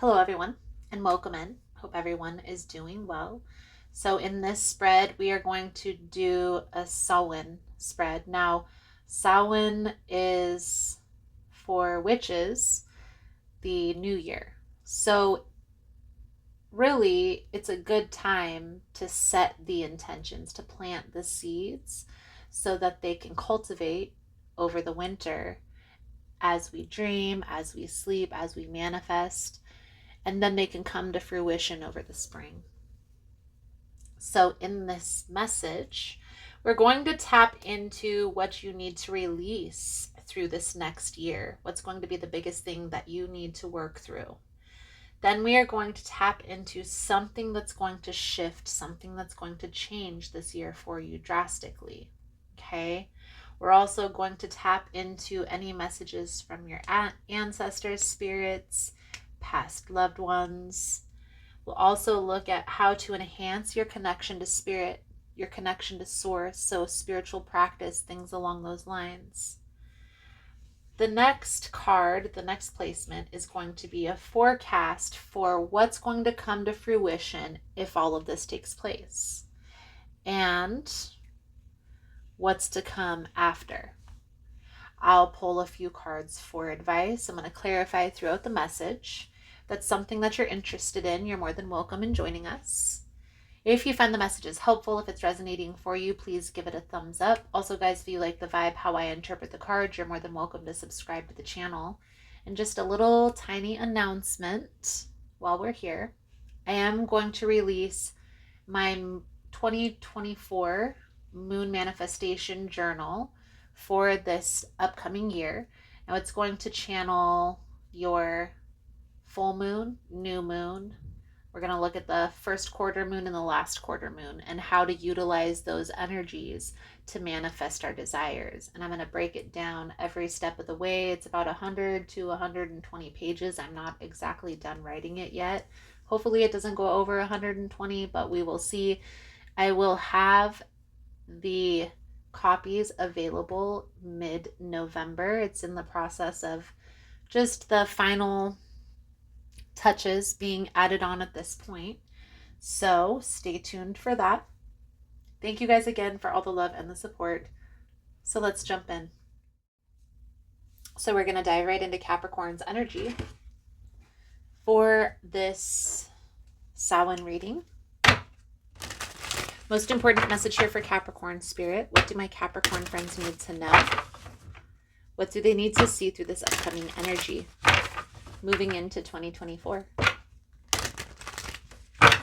Hello, everyone, and welcome in. Hope everyone is doing well. So, in this spread, we are going to do a Samhain spread. Now, Samhain is for witches the new year. So, really, it's a good time to set the intentions, to plant the seeds so that they can cultivate over the winter as we dream, as we sleep, as we manifest, and then they can come to fruition over the spring. So, in this message, we're going to tap into what you need to release through this next year. What's going to be the biggest thing that you need to work through? Then we are going to tap into something that's going to shift, something that's going to change this year for you drastically. Okay? We're also going to tap into any messages from your ancestors, spirits, past loved ones. We'll also look at how to enhance your connection to spirit, your connection to source, so spiritual practice, things along those lines. The next card, the next placement, is going to be a forecast for what's going to come to fruition if all of this takes place, and what's to come after. I'll pull a few cards for advice. I'm going to clarify throughout the message. If that's something that you're interested in, you're more than welcome in joining us. If you find the messages helpful, if it's resonating for you, please give it a thumbs up. Also, guys, if you like the vibe, how I interpret the cards, you're more than welcome to subscribe to the channel. And just a little tiny announcement while we're here. I am going to release my 2024 Moon Manifestation Journal for this upcoming year. Now it's going to channel your full moon, new moon. We're going to look at the first quarter moon and the last quarter moon and how to utilize those energies to manifest our desires. And I'm going to break it down every step of the way. It's about 100 to 120 pages. I'm not exactly done writing it yet. Hopefully it doesn't go over 120, but we will see. I will have the copies available mid-November. It's in the process of just the final touches being added on at this point. So stay tuned for that. Thank you guys again for all the love and the support. So let's jump in. So we're going to dive right into Capricorn's energy for this Samhain reading. Most important message here for Capricorn spirit. What do my Capricorn friends need to know? What do they need to see through this upcoming energy moving into 2024?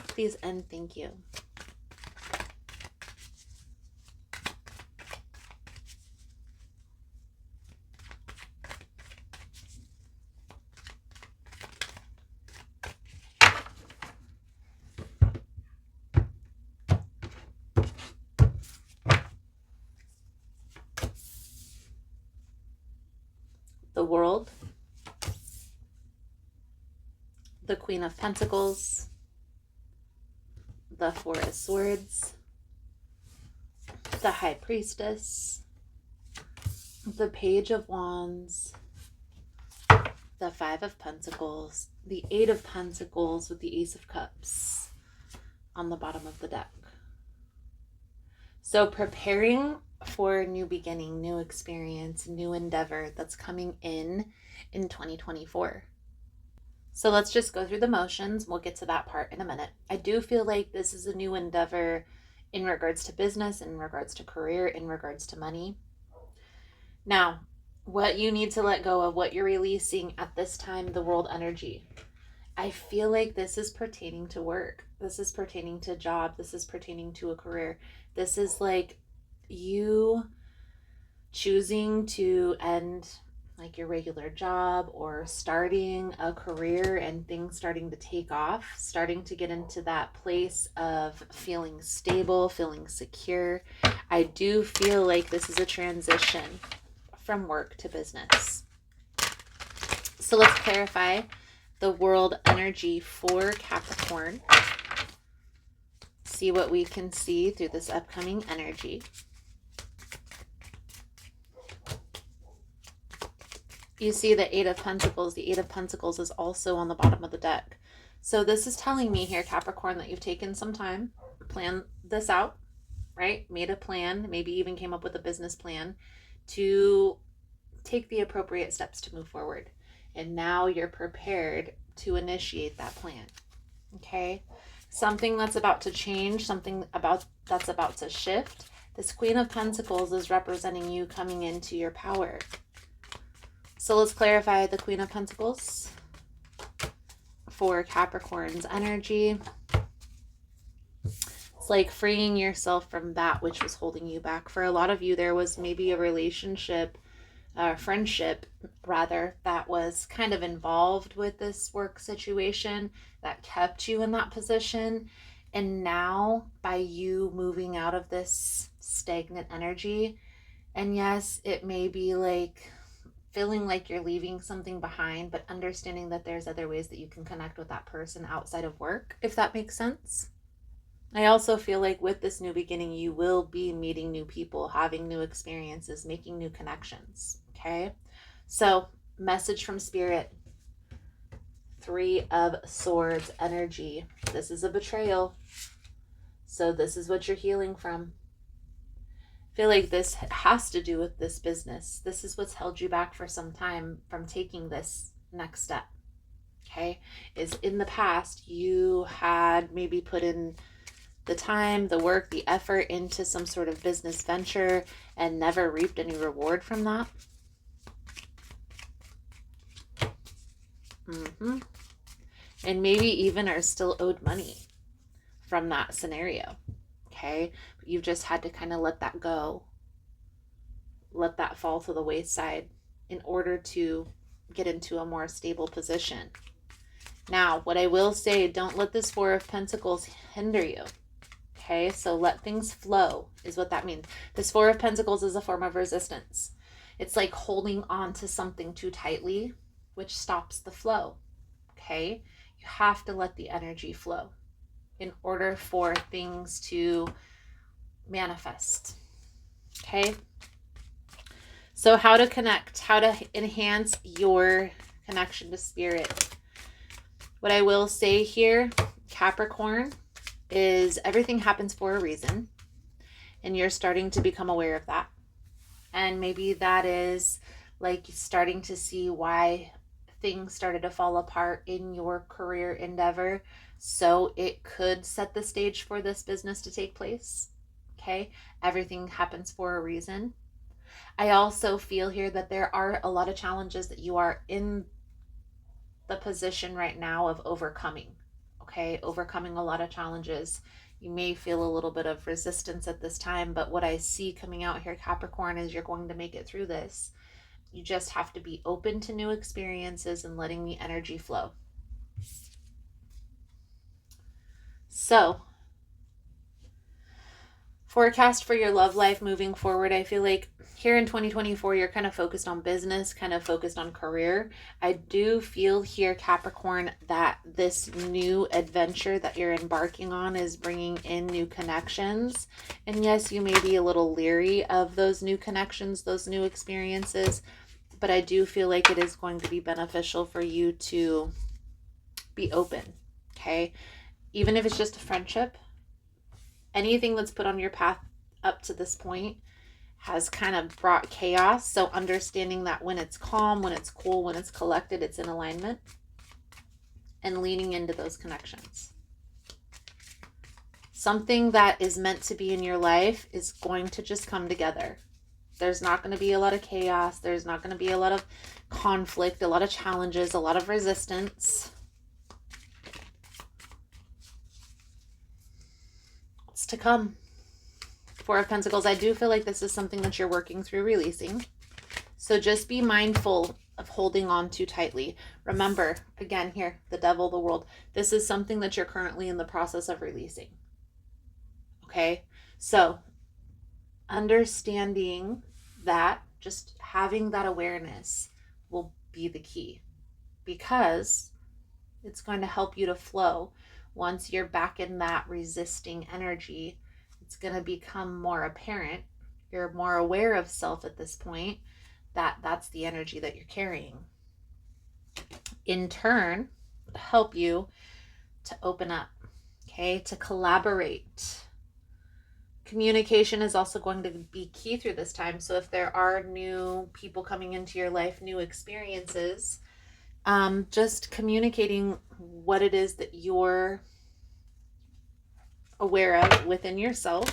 Please and thank you. The World, the Queen of Pentacles, the Four of Swords, the High Priestess, the Page of Wands, the Five of Pentacles, the Eight of Pentacles with the Ace of Cups on the bottom of the deck. So preparing for a new beginning, new experience, new endeavor that's coming in 2024. So let's just go through the motions. We'll get to that part in a minute. I do feel like this is a new endeavor in regards to business, in regards to career, in regards to money. Now, what you need to let go of, what you're releasing at this time, the world energy. I feel like this is pertaining to work. This is pertaining to a job. This is pertaining to a career. This is like you choosing to end like your regular job or starting a career and things starting to take off, starting to get into that place of feeling stable, feeling secure. I do feel like this is a transition from work to business. So let's clarify the world energy for Capricorn. See what we can see through this upcoming energy. you see the Eight of Pentacles. The Eight of Pentacles is also on the bottom of the deck. So this is telling me here, Capricorn, that you've taken some time, plan this out, right? Made a plan, maybe even came up with a business plan to take the appropriate steps to move forward. And now you're prepared to initiate that plan. Okay? Something that's about to change, that's about to shift. This Queen of Pentacles is representing you coming into your power. So let's clarify the Queen of Pentacles for Capricorn's energy. It's like freeing yourself from that which was holding you back. For a lot of you, there was maybe a relationship, friendship rather, that was kind of involved with this work situation that kept you in that position. And now, by you moving out of this stagnant energy, and yes, it may be like feeling like you're leaving something behind, but understanding that there's other ways that you can connect with that person outside of work, if that makes sense. I also feel like with this new beginning, you will be meeting new people, having new experiences, making new connections. Okay? So, message from Spirit. Three of Swords energy. This is a betrayal. So this is what you're healing from. I feel like this has to do with this business. This is what's held you back for some time from taking this next step. Okay? Is in the past, you had maybe put in the time, the work, the effort into some sort of business venture and never reaped any reward from that. And maybe even are still owed money from that scenario. Okay? But you've just had to kind of let that go. Let that fall to the wayside in order to get into a more stable position. Now, what I will say, don't let this Four of Pentacles hinder you. Okay? So let things flow is what that means. This Four of Pentacles is a form of resistance. It's like holding on to something too tightly, which stops the flow. Okay? You have to let the energy flow in order for things to manifest. Okay? So how to connect, how to enhance your connection to Spirit. What I will say here, Capricorn, is everything happens for a reason, and you're starting to become aware of that. And maybe that is like starting to see why things started to fall apart in your career endeavor, so it could set the stage for this business to take place. Okay? Everything happens for a reason. I also feel here that there are a lot of challenges that you are in the position right now of overcoming. Okay? Overcoming a lot of challenges. You may feel a little bit of resistance at this time, but what I see coming out here, Capricorn, is you're going to make it through this. You just have to be open to new experiences and letting the energy flow. So, forecast for your love life moving forward. I feel like here in 2024, you're kind of focused on business, kind of focused on career. I do feel here, Capricorn, that this new adventure that you're embarking on is bringing in new connections. And yes, you may be a little leery of those new connections, those new experiences, but I do feel like it is going to be beneficial for you to be open, okay? Even if it's just a friendship, anything that's put on your path up to this point has kind of brought chaos. So understanding that when it's calm, when it's cool, when it's collected, it's in alignment, and leaning into those connections. Something that is meant to be in your life is going to just come together. There's not going to be a lot of chaos. There's not going to be a lot of conflict, a lot of challenges, a lot of resistance. It's to come. Four of Pentacles. I do feel like this is something that you're working through releasing. So just be mindful of holding on too tightly. Remember, again here, the devil, the world. This is something that you're currently in the process of releasing. Okay? So understanding that, just having that awareness will be the key, because it's going to help you to flow. Once you're back in that resisting energy, it's going to become more apparent. You're more aware of self at this point, that's the energy that you're carrying. In turn, help you to open up, okay, to collaborate. Communication is also going to be key through this time. So if there are new people coming into your life, new experiences, just communicating what it is that you're aware of within yourself,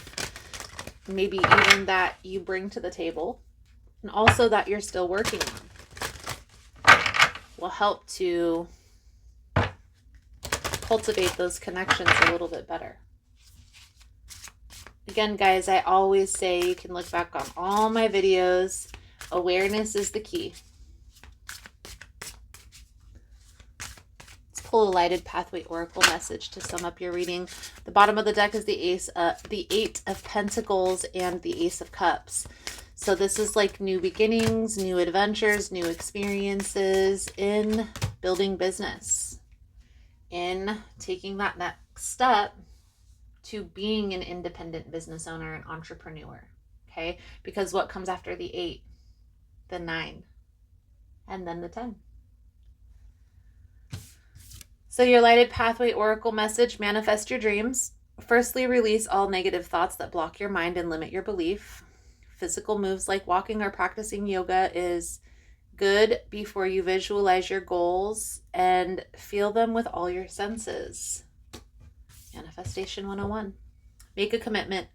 maybe even that you bring to the table, and also that you're still working on, will help to cultivate those connections a little bit better. Again, guys, I always say you can look back on all my videos. Awareness is the key. Let's pull a lighted pathway oracle message to sum up your reading. The bottom of the deck is the Eight of Pentacles and the Ace of Cups. So this is like new beginnings, new adventures, new experiences in building business, in taking that next step to being an independent business owner and entrepreneur, okay? Because what comes after the 8? The 9, and then the 10. So your lighted pathway oracle message: manifest your dreams. Firstly, release all negative thoughts that block your mind and limit your belief. Physical moves like walking or practicing yoga is good before you visualize your goals and feel them with all your senses. Manifestation 101. Make a commitment.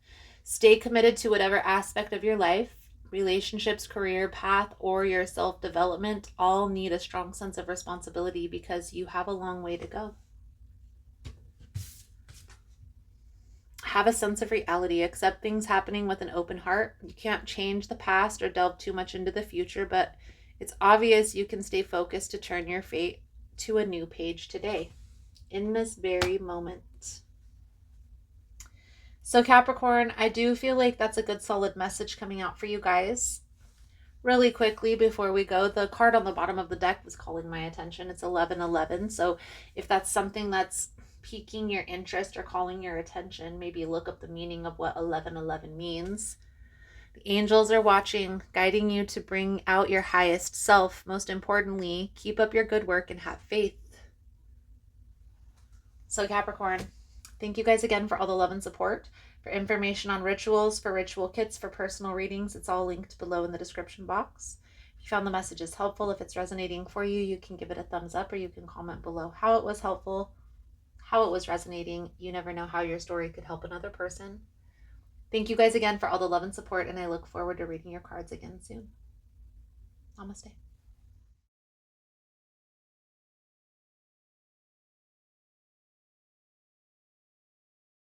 Stay committed to whatever aspect of your life, relationships, career path, or your self-development all need a strong sense of responsibility because you have a long way to go. Have a sense of reality. Accept things happening with an open heart. You can't change the past or delve too much into the future, but it's obvious you can stay focused to turn your fate to a new page today, in this very moment. So Capricorn, I do feel like that's a good solid message coming out for you guys. Really quickly before we go, the card on the bottom of the deck was calling my attention. It's 1111. So if that's something that's piquing your interest or calling your attention, maybe look up the meaning of what 1111 means. The angels are watching, guiding you to bring out your highest self. Most importantly, keep up your good work and have faith. So Capricorn, thank you guys again for all the love and support. For information on rituals, for ritual kits, for personal readings, it's all linked below in the description box. If you found the messages helpful, if it's resonating for you, you can give it a thumbs up or you can comment below how it was helpful, how it was resonating. You never know how your story could help another person. Thank you guys again for all the love and support, and I look forward to reading your cards again soon. Namaste.